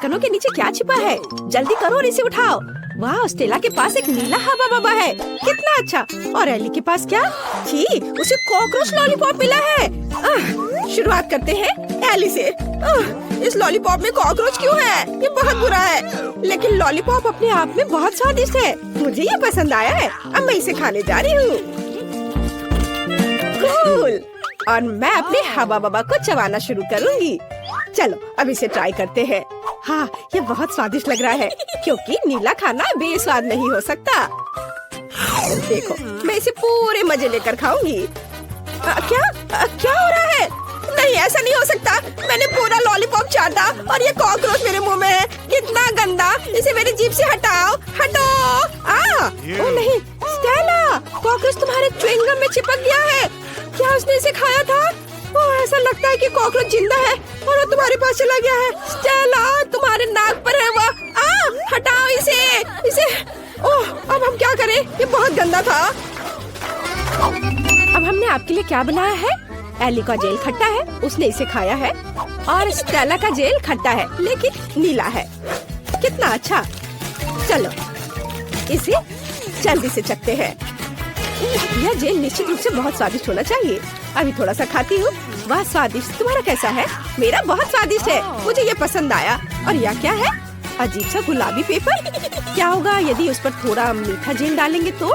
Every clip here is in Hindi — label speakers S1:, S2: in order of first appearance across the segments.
S1: ढक्कनों के नीचे क्या छिपा है? जल्दी करो और इसे उठाओ। वाह, स्टेला के पास एक नीला हवा बबा है, कितना अच्छा। और एली के पास क्या? छी, उसे कॉकरोच लॉलीपॉप मिला है। शुरुआत करते हैं एली से। इस लॉलीपॉप में कॉकरोच क्यों है? ये बहुत बुरा है। लेकिन लॉलीपॉप अपने आप में बहुत स्वादिष्ट है, मुझे ये पसंद आया है। अब मैं इसे खाने जा रही हूँ। कूल। और मैं अपने हवा बबा को चबाना शुरू करूँगी। चलो अब इसे ट्राई करते हैं। हाँ, ये बहुत स्वादिष्ट लग रहा है, क्योंकि नीला खाना बेस्वाद नहीं हो सकता। देखो, मैं इसे पूरे मजे लेकर खाऊंगी। क्या हो रहा है? नहीं, ऐसा नहीं हो सकता। मैंने पूरा लॉलीपॉप चाटा और ये कॉकरोच मेरे मुंह में है। कितना गंदा! इसे मेरी जीभ से हटाओ, हटो! ओ नहीं, स्टेला, कॉकरोच तुम्हारे च्युइंगम में चिपक गया है। क्या उसने इसे खाया था? ओह, ऐसा लगता है कि कॉकरोच जिंदा है और वो तुम्हारे पास चला गया है। स्टेला, तुम्हारे नाक पर है वो। हटाओ इसे। ओह, अब हम क्या करें? ये बहुत गंदा था। अब हमने आपके लिए क्या बनाया है? एली का जेल खट्टा है, उसने इसे खाया है। और स्टेला का जेल खट्टा है, लेकिन नीला है। कितना अच्छा। चलो इसे जल्दी से चखते हैं। यह जेल निश्चित रूप से बहुत स्वादिष्ट होना चाहिए। अभी थोड़ा सा खाती हूँ। वाह, स्वादिष्ट। तुम्हारा कैसा है? मेरा बहुत स्वादिष्ट है, मुझे ये पसंद आया। और यह क्या है? अजीब सा गुलाबी पेपर। क्या होगा यदि उस पर थोड़ा मीठा जेल डालेंगे तो?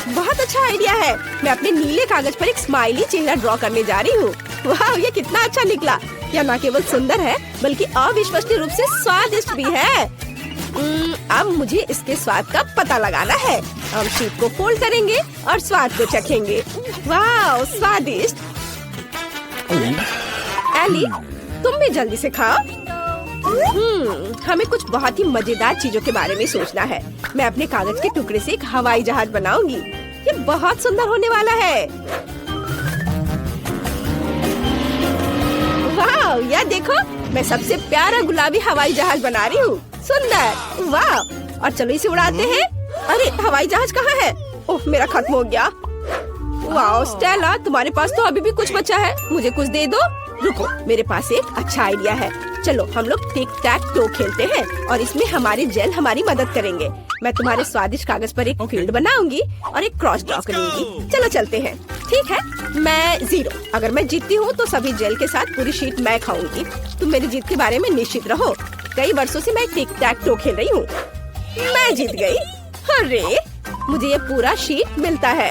S1: बहुत अच्छा आइडिया है। मैं अपने नीले कागज पर एक स्माइली चेहरा ड्रॉ करने जा रही हूँ। वाह, ये कितना अच्छा निकला। यह न केवल सुंदर है, बल्कि अविश्वसनीय रूप से स्वादिष्ट भी है। अब मुझे इसके स्वाद का पता लगाना है। हम शीट को फोल्ड करेंगे और स्वाद को चखेंगे। वाह, स्वादिष्ट। एली, तुम भी जल्दी से खाओ। हमें कुछ बहुत ही मजेदार चीजों के बारे में सोचना है। मैं अपने कागज के टुकड़े से एक हवाई जहाज बनाऊंगी। ये बहुत सुंदर होने वाला है। वाह, यह देखो, मैं सबसे प्यारा गुलाबी हवाई जहाज बना रही हूँ। सुंदर। वाह, और चलो इसे उड़ाते हैं। अरे, हवाई जहाज कहाँ है? ओह, मेरा खत्म हो गया। वाह स्टेला, तुम्हारे पास तो अभी भी कुछ बचा है, मुझे कुछ दे दो। रुको, मेरे पास एक अच्छा आइडिया है। चलो हम लोग टिक टैक टो खेलते हैं और इसमें हमारे जेल हमारी मदद करेंगे। मैं तुम्हारे स्वादिष्ट कागज पर एक फील्ड बनाऊंगी और एक क्रॉस ड्रॉ करूंगी। चलो चलते हैं। ठीक है, मैं 0। अगर मैं जीतती हूँ तो सभी जेल के साथ पूरी शीट मैं खाऊंगी। तुम मेरी जीत के बारे में निश्चित रहो। कई वर्षों से मैं टिक टैक टो खेल रही हूँ। मैं जीत गई। अरे, मुझे ये पूरा शीट मिलता है।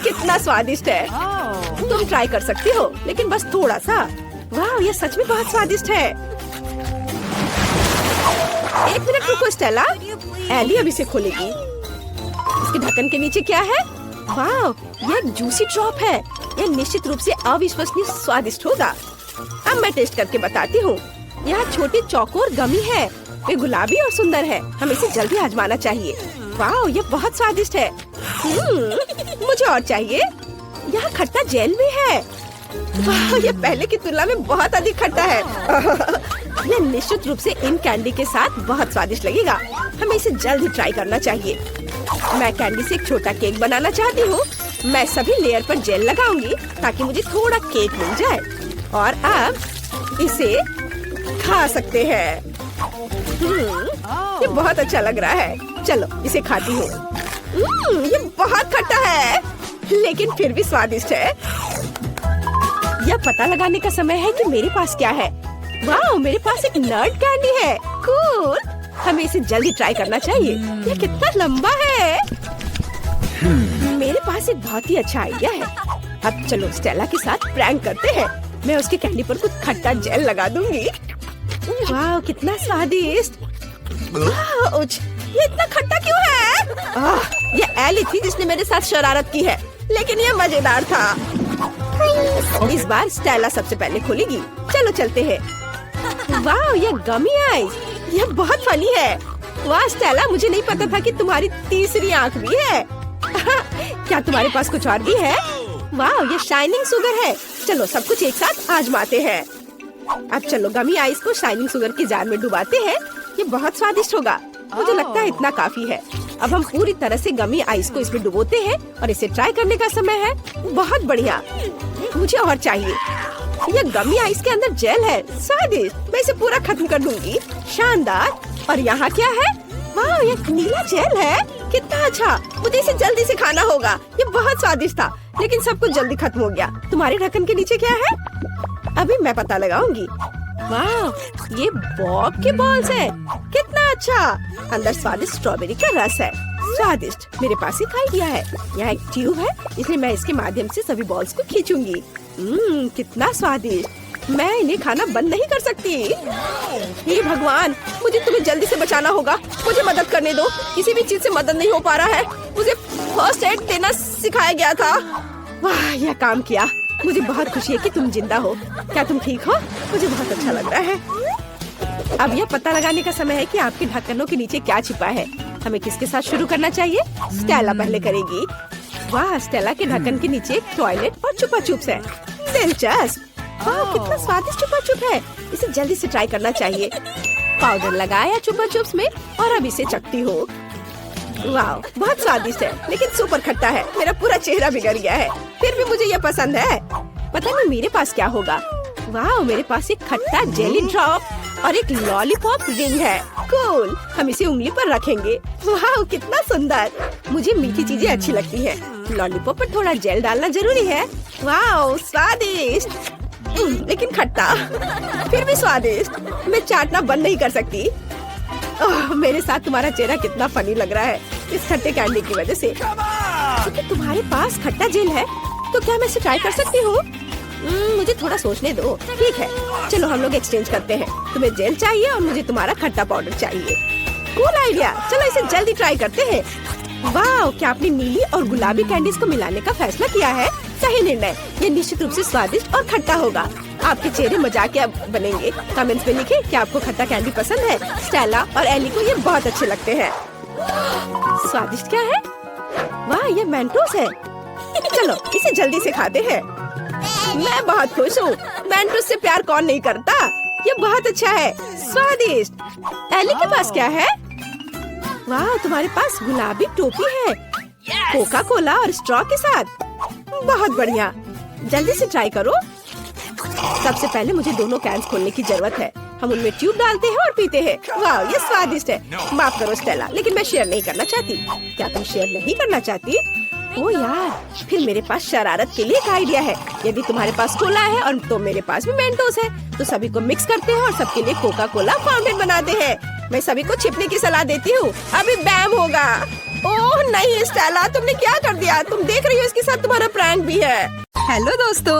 S1: कितना स्वादिष्ट है। तुम ट्राई कर सकती हो, लेकिन बस थोड़ा सा। वाह, ये सच में बहुत स्वादिष्ट है। एक मिनट रुको स्टेला, एली अभी से खोलेगी। इसके ढक्कन के नीचे क्या है? वाह, ये एक जूसी ड्रॉप है। यह निश्चित रूप से अविश्वसनीय स्वादिष्ट होगा। अब मैं टेस्ट करके बताती हूँ। यह छोटी चौकोर गमी है। वे गुलाबी और सुंदर है। हमें इसे जल्दी आजमाना चाहिए। वाह, ये बहुत स्वादिष्ट है। मुझे और चाहिए। यहाँ खट्टा जेल भी है। वाह, ये पहले की तुलना में बहुत अधिक खट्टा है। यह निश्चित रूप से इन कैंडी के साथ बहुत स्वादिष्ट लगेगा। हमें इसे जल्दी ट्राई करना चाहिए। मैं कैंडी से एक छोटा केक बनाना चाहती हूँ। मैं सभी लेयर पर जेल लगाऊंगी ताकि मुझे थोड़ा केक मिल जाए। और अब इसे खा सकते हैं। ये बहुत अच्छा लग रहा है। चलो इसे खाती हूँ। ये बहुत खट्टा है, लेकिन फिर भी स्वादिष्ट है। यह पता लगाने का समय है कि मेरे पास क्या है। वाह, मेरे पास एक नट कैंडी है। कूल। हमें इसे जल्दी ट्राई करना चाहिए। यह कितना लंबा है। मेरे पास एक बहुत ही अच्छा आइडिया है। अब चलो स्टेला के साथ प्रैंक करते हैं। मैं उसके कैंडी पर कुछ खट्टा जेल लगा दूंगी। वाह, कितना स्वादिष्ट। ये इतना खट्टा क्यों है? ये एली थी जिसने मेरे साथ शरारत की है, लेकिन ये मजेदार था। इस बार स्टेला सबसे पहले खोलेगी। चलो चलते हैं। वाह, ये गमी आइस, ये बहुत फनी है। वाह स्टेला, मुझे नहीं पता था कि तुम्हारी तीसरी आंख भी है। क्या तुम्हारे पास कुछ और भी है? वाह, ये शाइनिंग शुगर है। चलो सब कुछ एक साथ आजमाते हैं। अब चलो गमी आइस को शाइनिंग शुगर की जार में डुबाते हैं। ये बहुत स्वादिष्ट होगा। मुझे लगता है इतना काफी है। अब हम पूरी तरह से गमी आइस को इसमें डुबोते हैं और इसे ट्राई करने का समय है। बहुत बढ़िया, मुझे और चाहिए। ये गमी आइस के अंदर जेल है, स्वादिष्ट। मैं इसे पूरा खत्म कर दूंगी। शानदार। और यहाँ क्या है? वाह, ये नीला जेल है। कितना अच्छा। मुझे इसे जल्दी से खाना होगा। ये बहुत स्वादिष्ट था, लेकिन सब कुछ जल्दी खत्म हो गया। तुम्हारे ढक्कन के नीचे क्या है? अभी मैं पता लगाऊंगी। वाह, ये बॉब के बॉल्स है। कितना अच्छा। अंदर स्वादिष्ट स्ट्रॉबेरी का रस है। स्वादिष्ट। मेरे पास एक आइडिया है। यहाँ एक ट्यूब है, इसलिए मैं इसके माध्यम से सभी बॉल्स को खींचूंगी। कितना स्वादिष्ट। मैं इन्हें खाना बंद नहीं कर सकती। हे भगवान, मुझे तुम्हें जल्दी से बचाना होगा। मुझे मदद करने दो। किसी भी चीज से मदद नहीं हो पा रहा है। मुझे फर्स्ट एड देना सिखाया गया था। वाह, यह काम किया। मुझे बहुत खुशी है कि तुम जिंदा हो। क्या तुम ठीक हो? मुझे बहुत अच्छा लग रहा है। अब यह पता लगाने का समय है कि आपके ढक्कनों के नीचे क्या छिपा है। हमें किसके साथ शुरू करना चाहिए? स्टेला पहले करेगी। वाह, स्टेला के ढक्कन के नीचे एक टॉयलेट और चुपा चुप्स है। दिलचस्प। वाह, कितना स्वादिष्ट चुपा चुप है। इसे जल्दी से ट्राई करना चाहिए। पाउडर लगाया चुपा चुप्स में और अब इसे चखती हो। वाह, बहुत स्वादिष्ट है, लेकिन सुपर खट्टा है। मेरा पूरा चेहरा बिगड़ गया है। फिर भी मुझे यह पसंद है। पता नहीं मेरे पास क्या होगा। वाह, मेरे पास एक खट्टा जेली ड्रॉप और एक लॉलीपॉप रिंग है। कूल। हम इसे उंगली पर रखेंगे। वाह, कितना सुंदर। मुझे मीठी चीजें अच्छी लगती है। लॉलीपॉप पर थोड़ा जेल डालना जरूरी है। वाह, स्वादिष्ट, लेकिन खट्टा, फिर भी स्वादिष्ट। मैं चाटना बंद नहीं कर सकती। मेरे साथ तुम्हारा चेहरा कितना फनी लग रहा है इस खट्टे कैंडी की वजह से। क्योंकि तुम्हारे पास खट्टा जेल है, तो क्या मैं इसे ट्राई कर सकती हूँ? मुझे थोड़ा सोचने दो। ठीक है, चलो हम लोग एक्सचेंज करते हैं। तुम्हें जेल चाहिए और मुझे तुम्हारा खट्टा पाउडर चाहिए। Cool idea. चलो इसे जल्दी ट्राई करते हैं। वाह, क्या आपने नीली और गुलाबी कैंडीज को मिलाने का फैसला किया है? सही निर्णय। ये निश्चित रूप से स्वादिष्ट और खट्टा होगा। आपके चेहरे मजाकिया बनेंगे। कमेंट्स में लिखें कि आपको खट्टा कैंडी पसंद है। स्टेला और एली को ये बहुत अच्छे लगते हैं। स्वादिष्ट क्या है? वाह, ये मेंटोस है। चलो इसे जल्दी से खाते हैं। मैं बहुत खुश हूँ। मेंटोस से प्यार कौन नहीं करता? ये बहुत अच्छा है, स्वादिष्ट। एली के पास क्या है? वाह, तुम्हारे पास गुलाबी टोपी है, कोका कोला और स्ट्रॉ के साथ। बहुत बढ़िया। जल्दी से ट्राई करो। सबसे पहले मुझे दोनों कैंस खोलने की जरूरत है। हम उनमें ट्यूब डालते हैं और पीते हैं। वाह, ये स्वादिष्ट है। माफ करो स्टेला, लेकिन मैं शेयर नहीं करना चाहती। क्या तुम शेयर नहीं करना चाहती? ओ यार, फिर मेरे पास शरारत के लिए एक आइडिया है। यदि तुम्हारे पास कोला है और तो मेरे पास भी मेंटोस है, तो सभी को मिक्स करते हैं और सबके लिए कोका कोला फाउंटेन बनाते हैं। मैं सभी को छिपने की सलाह देती हूँ। अभी बैम होगा। ओह नहीं स्टेला, तुमने क्या कर दिया? तुम देख रही हो इसके साथ तुम्हारा प्रैंक भी है।
S2: हेलो दोस्तों।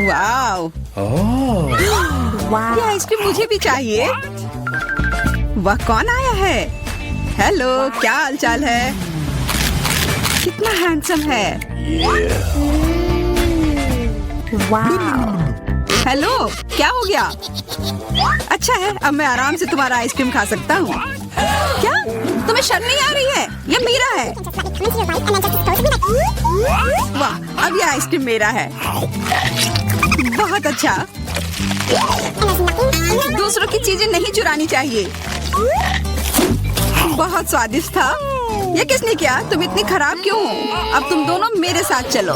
S2: वाओ, ये आइसक्रीम मुझे भी चाहिए। वह कौन आया है? हेलो, क्या हालचाल है? कितना हैंडसम है। हेलो, क्या हो गया? अच्छा है, अब मैं आराम से तुम्हारा आइसक्रीम खा सकता हूँ। क्या तुम्हें शर्म नहीं आ रही है? ये मेरा है। वाह, अब ये आइसक्रीम मेरा है। बहुत अच्छा। दूसरों की चीजें नहीं चुरानी चाहिए। बहुत स्वादिष्ट था। ये किसने किया? तुम इतनी खराब क्यों हो? अब तुम दोनों मेरे साथ चलो।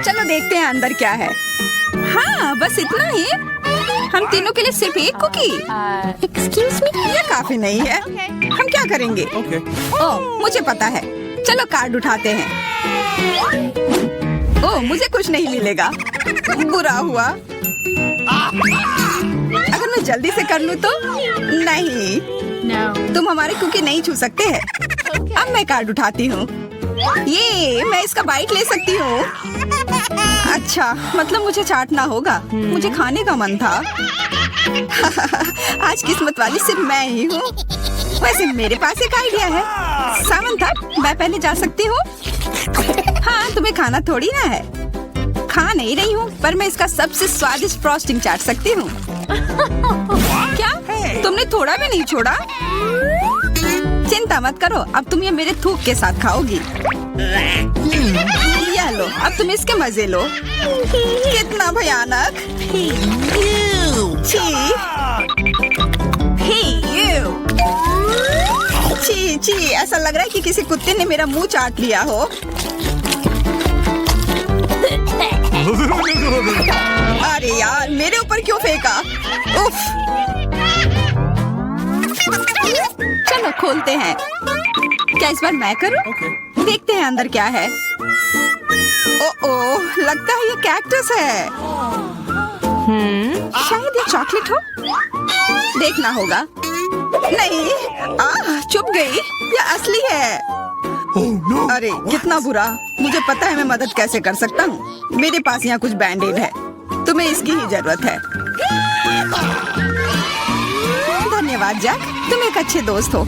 S2: चलो देखते हैं अंदर क्या है। हाँ, बस इतना ही। हम तीनों के लिए सिर्फ एक कुकी। एक्सक्यूज मी, ये काफी नहीं है। हम क्या करेंगे? ओह, मुझे पता है। चलो कार्ड उठाते हैं। ओह, मुझे कुछ नहीं मिलेगा। बुरा हुआ। अगर मैं जल्दी से कर लूँ तो? नहीं, तुम हमारे कुकी नहीं छू सकते हैं। अब मैं कार्ड उठाती हूँ। ये मैं इसका बाइट ले सकती हूँ। अच्छा, मतलब मुझे चाटना होगा। मुझे खाने का मन था। आज किस्मत वाली सिर्फ मैं ही हूँ। वैसे मेरे पास एक आइडिया है। सामंथा, मैं पहले जा सकती हूँ? हाँ, तुम्हें खाना थोड़ी ना है। खा नहीं रही हूँ, पर मैं इसका सबसे स्वादिष्ट फ्रॉस्टिंग चाट सकती हूँ। क्या तुमने थोड़ा भी नहीं छोड़ा? चिंता मत करो, अब तुम ये मेरे थूक के साथ खाओगी। ये लो, अब तुम इसके मजे लो। कितना भयानक। छी। छी छी, ऐसा लग रहा है कि किसी कुत्ते ने मेरा मुंह चाट लिया हो। अरे यार, मेरे ऊपर क्यों फेंका? उफ। चलो खोलते हैं। क्या इस बार मैं करूं? देखते हैं अंदर क्या है। ओह, लगता है ये कैक्टस है। शायद ये चॉकलेट हो। देखना होगा। नहीं, चुप गई। ये असली है। अरे कितना बुरा। मुझे पता है मैं मदद कैसे कर सकता हूँ। मेरे पास यहाँ कुछ बैंडेड है। तुम्हें इसकी ही जरूरत है। धन्यवाद जैक, तुम एक अच्छे दोस्त हो।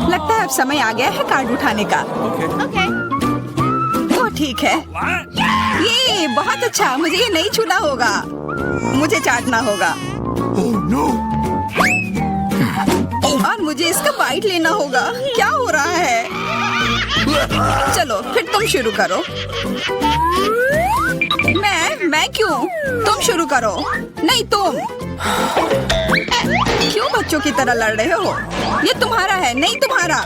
S2: लगता है अब समय आ गया है कार्ड उठाने का। ओह ठीक है। ये बहुत अच्छा। मुझे ये नहीं छूना होगा। मुझे चाटना होगा। और मुझे इसका बाइट लेना होगा। क्या हो रहा है? चलो फिर तुम शुरू करो। मैं क्यों? तुम शुरू करो। नहीं तुम। क्यों बच्चों की तरह लड़ रहे हो? ये तुम्हारा है, नहीं तुम्हारा।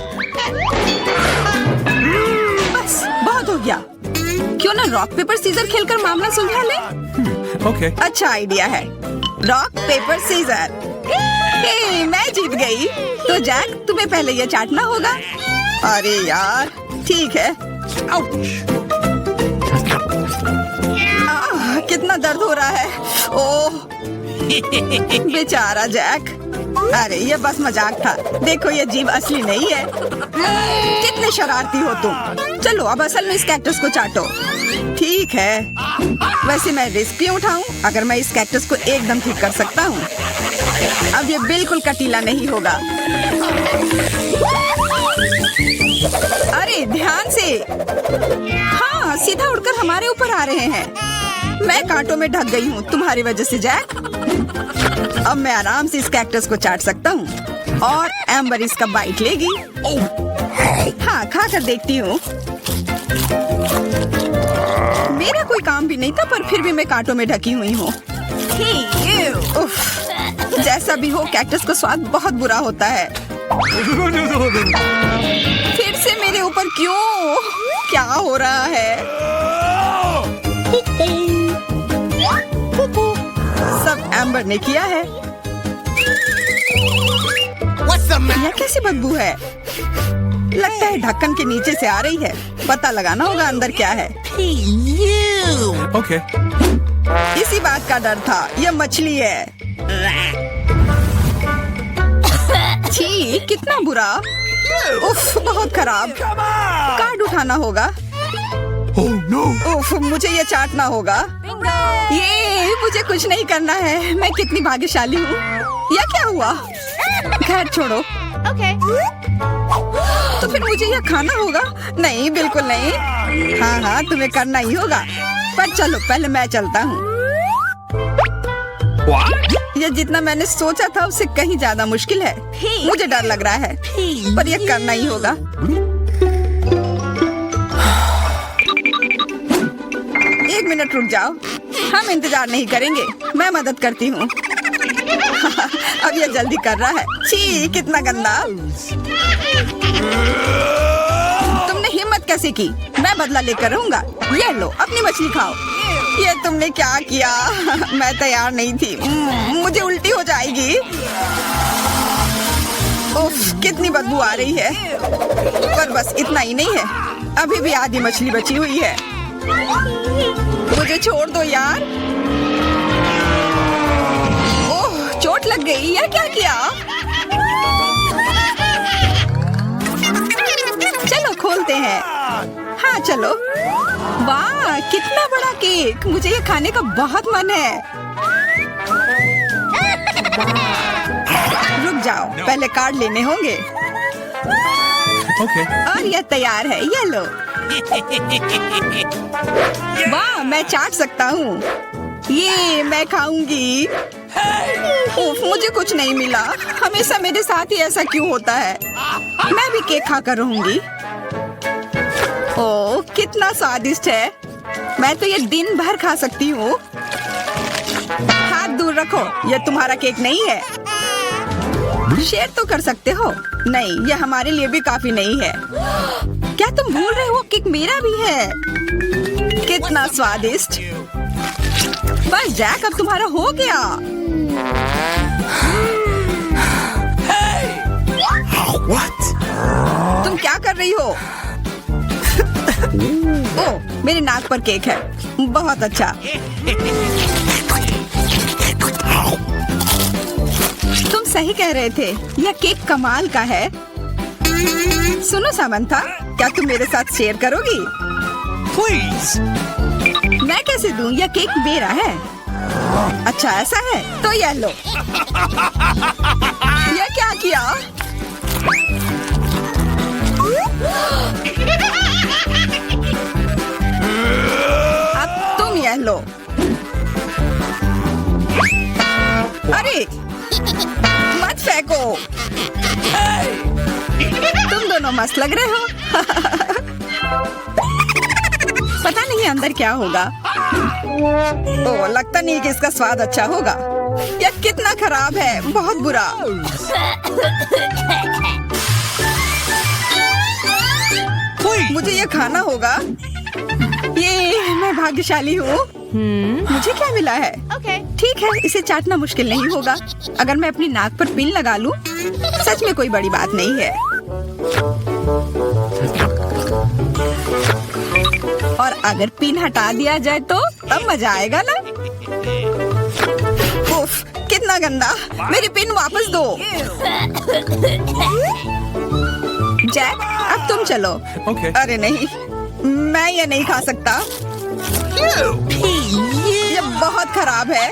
S2: बस बहुत हो गया। क्यों ना रॉक पेपर सीजर खेलकर मामला सुलझा ले?
S3: Okay.
S2: अच्छा आइडिया है। Rock paper scissor. हे, मैं जीत गई। तो जैक, तुम्हें पहले ये चाटना होगा। अरे यार, ठीक है। कितना दर्द हो रहा है। ओह बेचारा जैक। अरे ये बस मजाक था। देखो ये जीव असली नहीं है। कितने शरारती हो तुम। चलो अब असल में इस कैक्टस को चाटो। ठीक है। वैसे मैं रिस्क क्यों उठाऊं अगर मैं इस कैक्टस को एकदम ठीक कर सकता हूँ। अब ये बिल्कुल कटीला नहीं होगा। अरे ध्यान से। हाँ, सीधा उड़कर हमारे ऊपर आ रहे हैं। मैं कांटों में ढक गई हूँ तुम्हारी वजह से जैक। अब मैं आराम से इस कैक्टस को चाट सकता हूँ और एम्बर इसका बाइट लेगी। हाँ, खा कर देखती हूँ। मेरा कोई काम भी नहीं था, पर फिर भी मैं कांटों में ढकी हुई हूँ। जैसा भी हो, कैक्टस का स्वाद बहुत बुरा होता है। फिर से मेरे ऊपर क्यों? क्या हो रहा है? सब एम्बर ने किया है। यह कैसी बदबू है? लगता है ढक्कन के नीचे से आ रही है। पता लगाना होगा अंदर क्या है।
S3: Okay.
S2: इसी बात का डर था। यह मछली है। छी, कितना बुरा। उफ, बहुत खराब। कार्ड उठाना होगा। उफ, मुझे ये चाटना होगा। ये मुझे कुछ नहीं करना है। मैं कितनी भाग्यशाली हूँ। यह क्या हुआ? खैर छोड़ो। तो फिर मुझे यह खाना होगा? नहीं, बिल्कुल नहीं। हाँ, तुम्हें करना ही होगा। पर चलो पहले मैं चलता हूँ। यह जितना मैंने सोचा था उससे कहीं ज्यादा मुश्किल है। मुझे डर लग रहा है, पर यह करना ही होगा। एक मिनट रुक जाओ। हम इंतजार नहीं करेंगे। मैं मदद करती हूँ। अब यह जल्दी कर रहा है। छी, कितना गंदा। तुमने हिम्मत कैसे की? मैं बदला लेकर रहूंगा। ये लो, अपनी मछली खाओ। ये तुमने क्या किया? मैं तैयार नहीं थी। मुझे उल्टी हो जाएगी। उफ, कितनी बदबू आ रही है। पर बस इतना ही नहीं है, अभी भी आधी मछली बची हुई है। मुझे छोड़ दो यार। ओह, चोट लग गई। या क्या किया? चलो खोलते हैं। हाँ चलो। वाह, कितना बड़ा केक। मुझे ये खाने का बहुत मन है। रुक जाओ, पहले कार्ड लेने होंगे।
S3: Okay.
S2: और यह तैयार है। ये लो। वाह, मैं चाट सकता हूँ। ये मैं खाऊंगी। उफ, मुझे कुछ नहीं मिला। हमेशा मेरे साथ ही ऐसा क्यों होता है? मैं भी केक खाकर रहूंगी। ओह, कितना स्वादिष्ट है। मैं तो ये दिन भर खा सकती हूँ। हाथ दूर रखो, ये तुम्हारा केक नहीं है। शेयर तो कर सकते हो। नहीं, यह हमारे लिए भी काफी नहीं है। क्या तुम भूल रहे हो केक मेरा भी है? कितना स्वादिष्ट। बस जैक, अब तुम्हारा हो गया।
S3: What?
S2: तुम क्या कर रही हो? ओह, मेरे नाक पर केक है। बहुत अच्छा। तुम सही कह रहे थे, यह केक कमाल का है। सुनो सामंथा, क्या तुम मेरे साथ शेयर करोगी?
S3: Please.
S2: मैं कैसे दूं? यह केक मेरा है। अच्छा ऐसा है, तो यह लो। यह क्या किया? अब तुम यह लो। अरे मत फेंको। तुम दोनों मस्त लग रहे हो। पता नहीं अंदर क्या होगा। ओह, लगता नहीं कि इसका स्वाद अच्छा होगा। यह कितना खराब है, बहुत बुरा। मुझे ये खाना होगा। ये मैं भाग्यशाली हूँ। मुझे क्या मिला है? ठीक है, इसे चाटना मुश्किल नहीं होगा। अगर मैं अपनी नाक पर पिन लगा लूं, सच में कोई बड़ी बात नहीं है। और अगर पिन हटा दिया जाए तो तब मजा आएगा ना? उफ, कितना गंदा। मेरी पिन वापस दो। जैक, अब तुम चलो।
S3: Okay.
S2: अरे नहीं, मैं ये नहीं खा सकता। ये बहुत खराब है।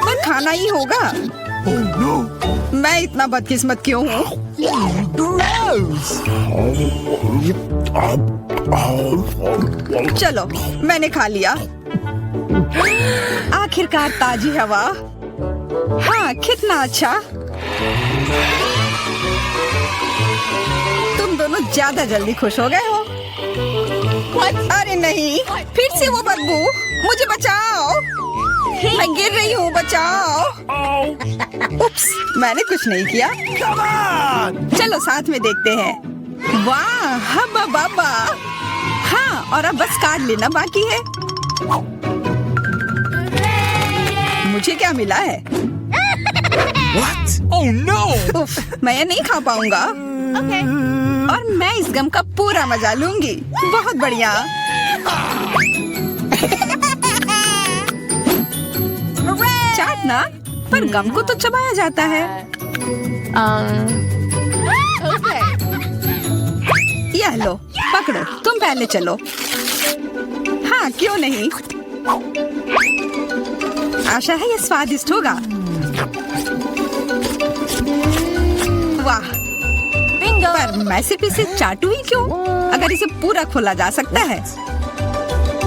S2: पर खाना ही होगा।
S3: Oh no.
S2: मैं इतना बदकिस्मत क्यों हूँ? चलो, मैंने खा लिया। आखिरकार ताजी हवा। हाँ, कितना अच्छा। तुम दोनों ज्यादा जल्दी खुश हो गए हो। अरे नहीं, फिर से वो बदबू। मुझे बचाओ, मैं गिर रही हूँ, बचाओ। उप्स, मैंने कुछ नहीं किया।
S3: Come on.
S2: चलो साथ में देखते हैं। वाह, हब्बा बाबा। हाँ, और अब बस काट लेना बाकी है। मुझे क्या मिला है?
S3: What? Oh no.
S2: उफ, मैं ये नहीं खा पाऊंगा। और मैं इस गम का पूरा मजा लूंगी। बहुत बढ़िया। चाटना, पर गम को तो चबाया जाता है। यह लो, पकड़ो, तुम पहले चलो। हाँ, क्यों नहीं। आशा है ये स्वादिष्ट होगा। वाह, पर मैं सिर्फ इसे चाटू ही क्यों? अगर इसे पूरा खोला जा सकता है,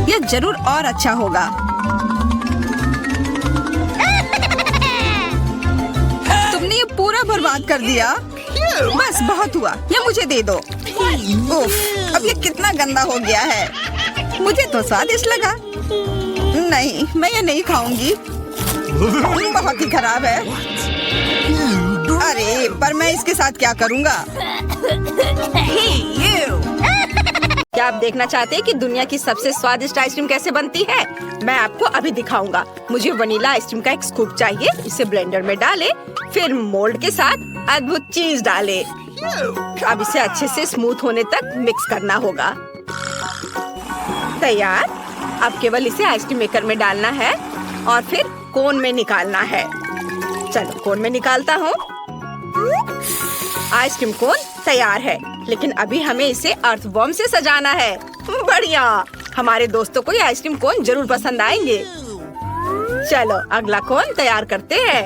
S2: यह जरूर और अच्छा होगा। तुमने ये पूरा बर्बाद कर दिया। बस बहुत हुआ, ये मुझे दे दो। उफ, अब ये कितना गंदा हो गया है। मुझे तो स्वादिष्ट लगा। नहीं, मैं ये नहीं खाऊंगी। बहुत ही खराब है। अरे, पर मैं इसके साथ क्या करूंगा? क्या आप देखना चाहते हैं कि दुनिया की सबसे स्वादिष्ट आइसक्रीम कैसे बनती है? मैं आपको अभी दिखाऊंगा। मुझे वनीला आइसक्रीम का एक स्कूप चाहिए। इसे ब्लेंडर में डालें, फिर मोल्ड के साथ अद्भुत चीज डालें। अब इसे अच्छे से स्मूथ होने तक मिक्स करना होगा। तैयार। अब केवल इसे आइसक्रीम मेकर में डालना है और फिर कोन में निकालना है। चलो, कोन में निकालता हूँ। आइसक्रीम कोन तैयार है, लेकिन अभी हमें इसे अर्थवॉर्म से सजाना है। बढ़िया, हमारे दोस्तों को ये आइसक्रीम कोन जरूर पसंद आएंगे। चलो, अगला कोन तैयार करते हैं।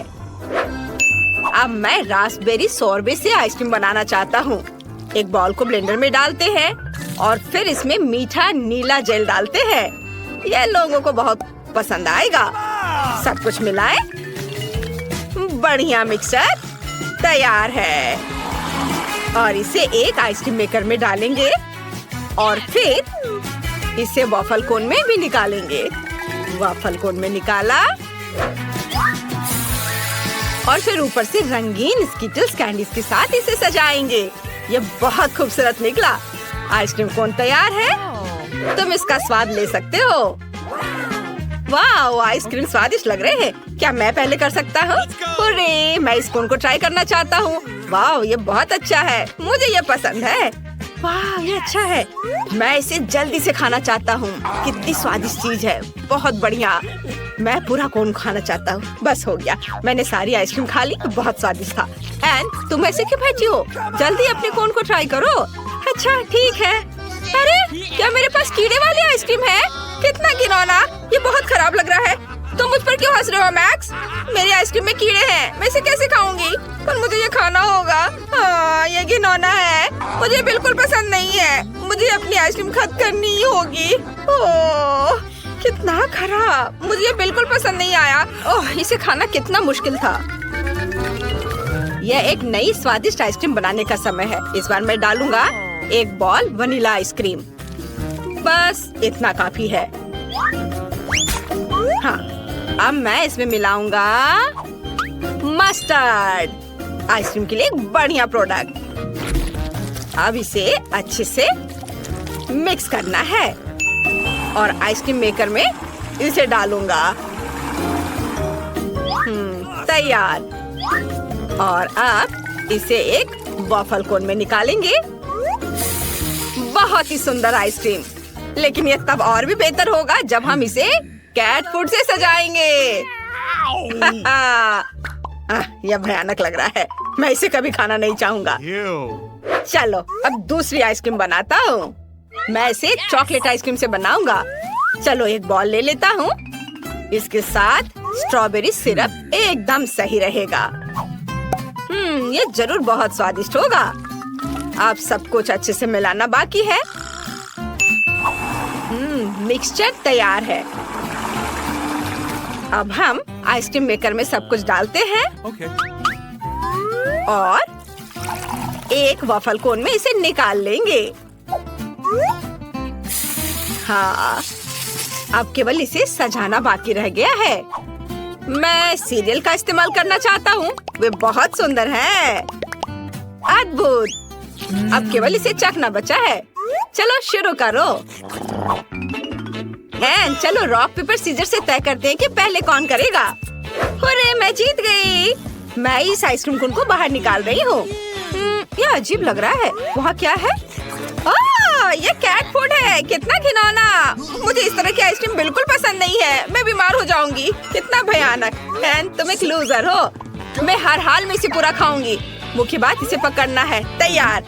S2: अब मैं रास्पबेरी सोरबे से आइसक्रीम बनाना चाहता हूँ। एक बाउल को ब्लेंडर में डालते हैं और फिर इसमें मीठा नीला जेल डालते हैं। यह लोगों को बहुत पसंद आएगा। सब कुछ मिलाएं। बढ़िया, मिक्सचर तैयार है और इसे एक आइसक्रीम मेकर में डालेंगे और फिर इसे वॉफल कोन में भी निकालेंगे। वॉफल कोन में निकाला
S1: और फिर ऊपर से रंगीन स्किटल्स कैंडीज के साथ इसे सजाएंगे। ये बहुत खूबसूरत निकला। आइसक्रीम कोन तैयार है। तुम इसका स्वाद ले सकते हो। वाह, आइसक्रीम स्वादिष्ट लग रहे हैं। क्या मैं पहले कर सकता हूँ? अरे, मैं इस कोन को ट्राई करना चाहता हूँ। वाह, ये बहुत अच्छा है। मुझे ये पसंद है। वाह, ये अच्छा है। मैं इसे जल्दी से खाना चाहता हूँ। कितनी स्वादिष्ट चीज है। बहुत बढ़िया। मैं पूरा कोन खाना चाहता हूँ। बस हो गया। मैंने सारी आइसक्रीम खा ली। बहुत स्वादिष्ट था। एन, तुम ऐसे क्यों बैठी हो? जल्दी अपने कोन को ट्राई करो। अच्छा, ठीक है। अरे, क्या मेरे पास कीड़े वाली आइसक्रीम है? कितना घिनौना। ये बहुत खराब लग रहा है। तुम मुझ पर क्यों हंस रहे हो मैक्स? मेरी आइसक्रीम में कीड़े हैं। मैं इसे कैसे खाऊंगी? पर मुझे ये खाना होगा। हाँ, ये घिनौना है। मुझे बिल्कुल पसंद नहीं है। मुझे अपनी आइसक्रीम खत्म करनी ही होगी। ओह, कितना खराब। मुझे ये बिल्कुल पसंद नहीं आया। ओह, इसे खाना कितना मुश्किल था। यह एक नई स्वादिष्ट आइसक्रीम बनाने का समय है। इस बार मैं डालूंगा एक बॉल वनीला आइसक्रीम। बस इतना काफी है। हाँ, अब मैं इसमें मिलाऊंगा मस्टर्ड। आइसक्रीम के लिए एक बढ़िया प्रोडक्ट। अब इसे अच्छे से मिक्स करना है और आइसक्रीम मेकर में इसे डालूंगा। तैयार। और अब इसे एक वॉफल कोन में निकालेंगे। बहुत ही सुंदर आइसक्रीम। लेकिन ये तब और भी बेहतर होगा जब हम इसे कैट फूड से सजाएंगे। यह भयानक लग रहा है। मैं इसे कभी खाना नहीं चाहूंगा। चलो, अब दूसरी आइसक्रीम बनाता हूँ। मैं इसे चॉकलेट आइसक्रीम से बनाऊंगा। चलो, एक बॉल ले लेता हूँ। इसके साथ स्ट्रॉबेरी सिरप एकदम सही रहेगा। ये जरूर बहुत स्वादिष्ट होगा। अब सब कुछ अच्छे से मिलाना बाकी है। मिक्सचर तैयार है। अब हम आइसक्रीम मेकर में सब कुछ डालते हैं। और एक वॉफल कोन में इसे निकाल लेंगे। हाँ, अब केवल इसे सजाना बाकी रह गया है। मैं सीरियल का इस्तेमाल करना चाहता हूँ। वे बहुत सुंदर हैं। अद्भुत। अब केवल इसे चखना बचा है। चलो शुरू करो। चलो रॉक पेपर सीजर से तय करते हैं कि पहले कौन करेगा। अरे, मैं जीत गई। मैं इस आइसक्रीम कोन को बाहर निकाल रही हूँ। यह अजीब लग रहा है। वहाँ क्या है? ये कैट फूड है। कितना घिनौना। मुझे इस तरह की आइसक्रीम बिल्कुल पसंद नहीं है। मैं बीमार हो जाऊंगी। कितना भयानक। तुम एक लूजर हो। मैं हर हाल में इसे पूरा खाऊंगी। मुख्य बात इसे पकड़ना है। तैयार।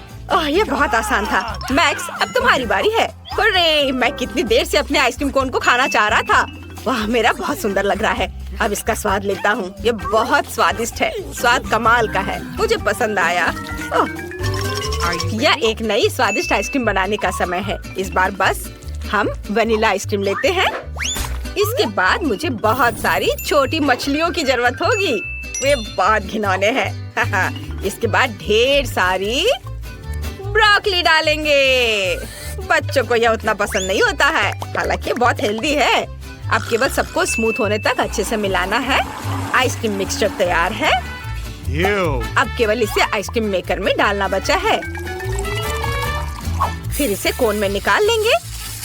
S1: ये बहुत आसान था। मैक्स, अब तुम्हारी बारी है। अरे, मैं कितनी देर से अपने आइसक्रीम कोन को खाना चाह रहा था। वाह, मेरा बहुत सुंदर लग रहा है। अब इसका स्वाद लेता हूँ। ये बहुत स्वादिष्ट है। स्वाद कमाल का है। मुझे पसंद आया। यह एक नई स्वादिष्ट आइसक्रीम बनाने का समय है। इस बार बस हम वनीला आइसक्रीम लेते हैं। इसके बाद मुझे बहुत सारी छोटी मछलियों की जरूरत होगी। वे बहुत घिनौने हैं। इसके बाद ढेर सारी ब्रोकली डालेंगे। बच्चों को यह उतना पसंद नहीं होता है। हालांकि बहुत हेल्दी है। अब केवल सबको स्मूथ होने तक अच्छे से मिलाना है। आइसक्रीम मिक्सचर तैयार है। अब केवल इसे आइसक्रीम मेकर में डालना बचा है। फिर इसे कोन में निकाल लेंगे।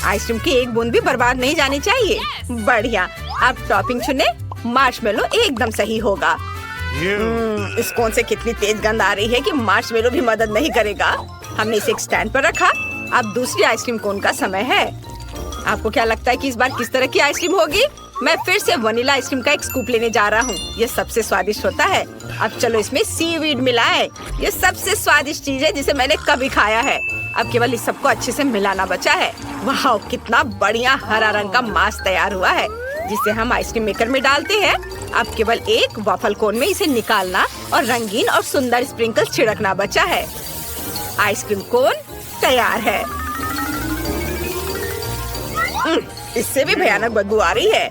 S1: आइसक्रीम की एक बूंद भी बर्बाद नहीं जानी चाहिए। बढ़िया। अब टॉपिंग चुने। मार्शमेलो एकदम सही होगा। इस कोन से कितनी तेज गंध आ रही है कि मार्शमेलो भी मदद नहीं करेगा। हमने इसे एक स्टैंड पर रखा। अब दूसरी आइसक्रीम कोन का समय है। आपको क्या लगता है कि इस बार किस तरह की आइसक्रीम होगी? मैं फिर से वनीला आइसक्रीम का एक स्कूप लेने जा रहा हूँ। ये सबसे स्वादिष्ट होता है। अब चलो इसमें सीवीड मिलाएं। ये सबसे स्वादिष्ट चीज है जिसे मैंने कभी खाया है। अब केवल इस सबको अच्छे से मिलाना बचा है। वाह, कितना बढ़िया हरा रंग का मास तैयार हुआ है, जिसे हम आइसक्रीम मेकर में डालते हैं। अब केवल एक वॉफल कोन में इसे निकालना और रंगीन और सुंदर स्प्रिंकल्स छिड़कना बचा है। आइसक्रीम कोन तैयार है। इससे भी भयानक बदबू आ रही है।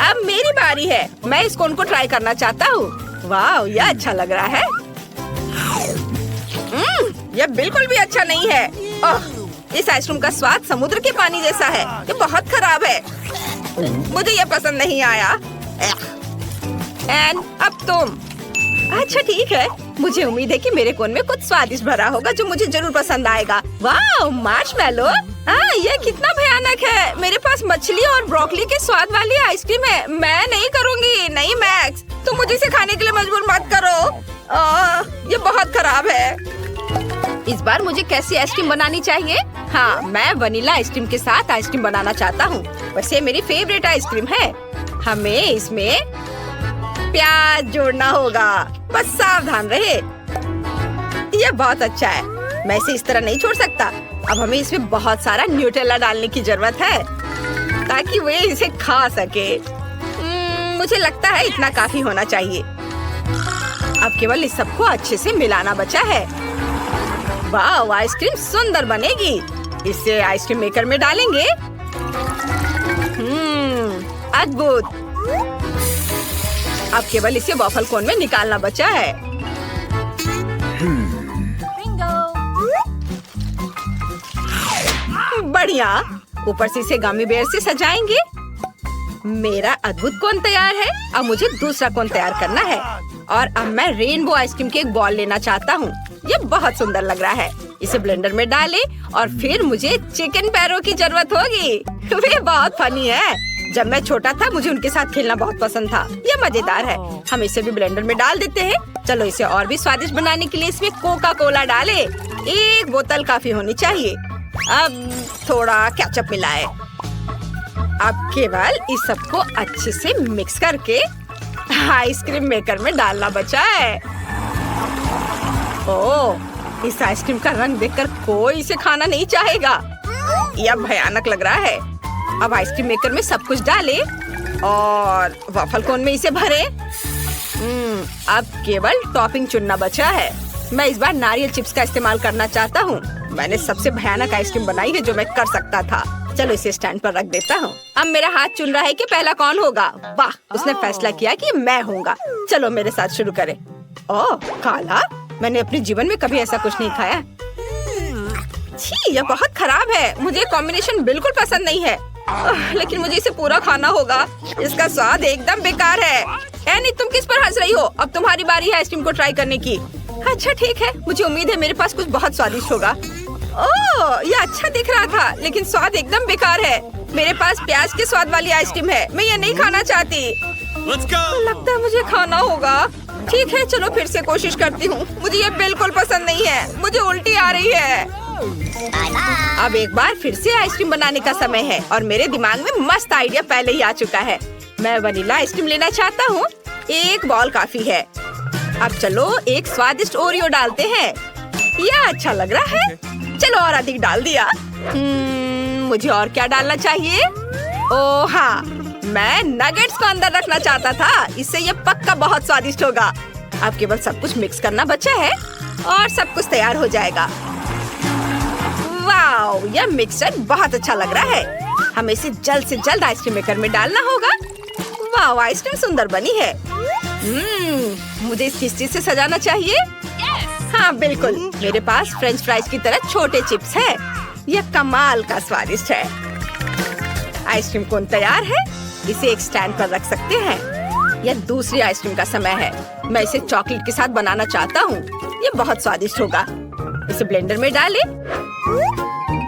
S1: अब मेरी बारी है। मैं इस कोन को ट्राई करना चाहता हूँ। वाह, यह अच्छा लग रहा है। यह बिल्कुल भी अच्छा नहीं है। इस आइसक्रीम का स्वाद समुद्र के पानी जैसा है। ये बहुत खराब है। मुझे यह पसंद नहीं आया। एंड अब तुम। अच्छा ठीक है, मुझे उम्मीद है कि मेरे कोन में कुछ स्वादिष्ट भरा होगा जो मुझे जरूर पसंद आएगा। वाह, मार्शमैलो। ये कितना भयानक है। मेरे पास मछली और ब्रोकली के स्वाद वाली आइसक्रीम है। मैं नहीं करूँगी। नहीं मैक्स, तुम मुझे इसे खाने के लिए मजबूर मत करो। ये बहुत खराब है। इस बार मुझे कैसी आइसक्रीम बनानी चाहिए? हाँ, मैं वनीला आइसक्रीम के साथ आइसक्रीम बनाना चाहता हूँ। वैसे मेरी फेवरेट आइसक्रीम है। हमें इसमें प्याज जोड़ना होगा, बस सावधान रहे। यह बहुत अच्छा है। मैं इसे इस तरह नहीं छोड़ सकता। अब हमें इसमें बहुत सारा न्यूटेला डालने की जरूरत है ताकि वे इसे खा सके। मुझे लगता है इतना काफी होना चाहिए। अब केवल इस सबको अच्छे से मिलाना बचा है। वाह, आइसक्रीम सुंदर बनेगी। इसे आइसक्रीम मेकर में डालेंगे। अद्भुत। अब केवल इसे वॉफल कोन में निकालना बचा है। बढ़िया। ऊपर से इसे गमी बेयर से सजाएंगे। मेरा अद्भुत कोन तैयार है। अब मुझे दूसरा कोन तैयार करना है और अब मैं रेनबो आइसक्रीम के एक बॉल लेना चाहता हूँ। ये बहुत सुंदर लग रहा है। इसे ब्लेंडर में डालें और फिर मुझे चिकन पैरों की जरूरत होगी। वे बहुत फनी है। जब मैं छोटा था मुझे उनके साथ खेलना बहुत पसंद था। ये मजेदार है। हम इसे भी ब्लेंडर में डाल देते हैं। चलो इसे और भी स्वादिष्ट बनाने के लिए इसमें कोका कोला डालें। एक बोतल काफी होनी चाहिए। अब थोड़ा केचप मिलाएं। अब केवल इस सबको अच्छे से मिक्स करके आइसक्रीम मेकर में डालना बचा है। ओह, इस आइसक्रीम का रंग देखकर कोई इसे खाना नहीं चाहेगा। यह भयानक लग रहा है। अब आइसक्रीम मेकर में सब कुछ डालें और वॉफल कोन में इसे भरें। अब केवल टॉपिंग चुनना बचा है। मैं इस बार नारियल चिप्स का इस्तेमाल करना चाहता हूँ। मैंने सबसे भयानक आइसक्रीम बनाई है जो मैं कर सकता था। चलो इसे स्टैंड पर रख देता हूँ। अब मेरा हाथ चुन रहा है कि पहला कौन होगा। वाह, उसने फैसला किया कि मैं होऊंगा। चलो मेरे साथ शुरू करें। ओह, काला। मैंने अपने जीवन में कभी ऐसा कुछ नहीं खाया। छी, यह बहुत खराब है। मुझे कॉम्बिनेशन बिल्कुल पसंद नहीं है। लेकिन मुझे इसे पूरा खाना होगा। इसका स्वाद एकदम बेकार है। एनी, तुम किस पर हंस रही हो? अब तुम्हारी बारी है आइसक्रीम को ट्राई करने की। अच्छा ठीक है, मुझे उम्मीद है मेरे पास कुछ बहुत स्वादिष्ट होगा। ओह, यह अच्छा दिख रहा था लेकिन स्वाद एकदम बेकार है। मेरे पास प्याज के स्वाद वाली आइसक्रीम है। मैं ये नहीं खाना चाहती। लगता है मुझे खाना होगा। ठीक है, चलो फिर से कोशिश करती हूँ। मुझे ये बिल्कुल पसंद नहीं है। मुझे उल्टी आ रही है। अब एक बार फिर से आइसक्रीम बनाने का समय है और मेरे दिमाग में मस्त आइडिया पहले ही आ चुका है। मैं वनीला आइसक्रीम लेना चाहता हूँ। एक बॉल काफी है। अब चलो एक स्वादिष्ट ओरियो डालते हैं। यह अच्छा लग रहा है। चलो और अधिक डाल दिया। मुझे और क्या डालना चाहिए? ओह हाँ, मैं नगेट्स को अंदर रखना चाहता था। इससे ये पक्का बहुत स्वादिष्ट होगा। अब केवल सब कुछ मिक्स करना बचा है और सब कुछ तैयार हो जाएगा। वाह, यह मिक्सचर बहुत अच्छा लग रहा है। हमें इसे जल्द से जल्द आइसक्रीम मेकर में डालना होगा। वाह, आइसक्रीम सुंदर बनी है। मुझे इस किस चीज से सजाना चाहिए? हाँ बिल्कुल, मेरे पास फ्रेंच फ्राइज की तरह छोटे चिप्स हैं। यह कमाल का स्वादिष्ट है। आइसक्रीम कोन तैयार है। इसे एक स्टैंड पर रख सकते हैं। यह दूसरी आइसक्रीम का समय है। मैं इसे चॉकलेट के साथ बनाना चाहता हूँ। यह बहुत स्वादिष्ट होगा। इसे ब्लेंडर में डालें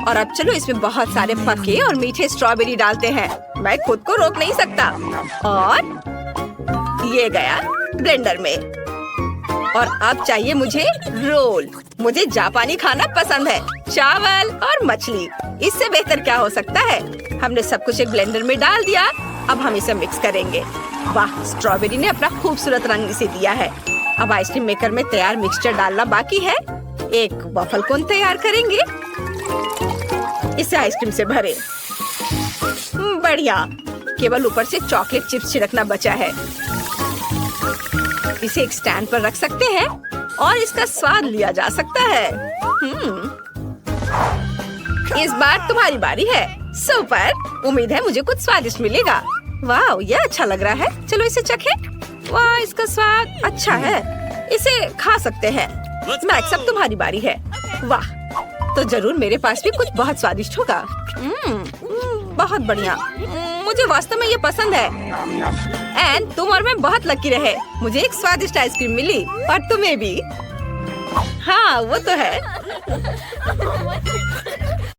S1: और अब चलो इसमें बहुत सारे पके और मीठे स्ट्रॉबेरी डालते हैं। मैं खुद को रोक नहीं सकता। और ये गया ब्लेंडर में। और अब चाहिए मुझे रोल। मुझे जापानी खाना पसंद है, चावल और मछली। इससे बेहतर क्या हो सकता है। हमने सब कुछ एक ब्लेंडर में डाल दिया। अब हम इसे मिक्स करेंगे। वाह, स्ट्रॉबेरी ने अपना खूबसूरत रंग इसे दिया है। अब आइसक्रीम मेकर में तैयार मिक्सचर डालना बाकी है। एक वॉफल कोन तैयार करेंगे। इसे आइसक्रीम से भरें। बढ़िया, केवल ऊपर से चॉकलेट चिप्स छिड़कना बचा है। इसे एक स्टैंड पर रख सकते हैं और इसका स्वाद लिया जा सकता है। इस बार तुम्हारी बारी है। सुपर, उम्मीद है मुझे कुछ स्वादिष्ट मिलेगा। वाह, यह अच्छा लग रहा है। चलो इसे चखें। वाह, इसका स्वाद अच्छा है। इसे खा सकते हैं। मैक्स, अब तुम्हारी बारी है। वाह, तो जरूर मेरे पास भी कुछ बहुत स्वादिष्ट होगा। बहुत बढ़िया। मुझे वास्तव में ये पसंद है। एंड तुम और मैं बहुत लकी रहे, मुझे एक स्वादिष्ट आइसक्रीम मिली और तुम्हें भी। हाँ वो तो है।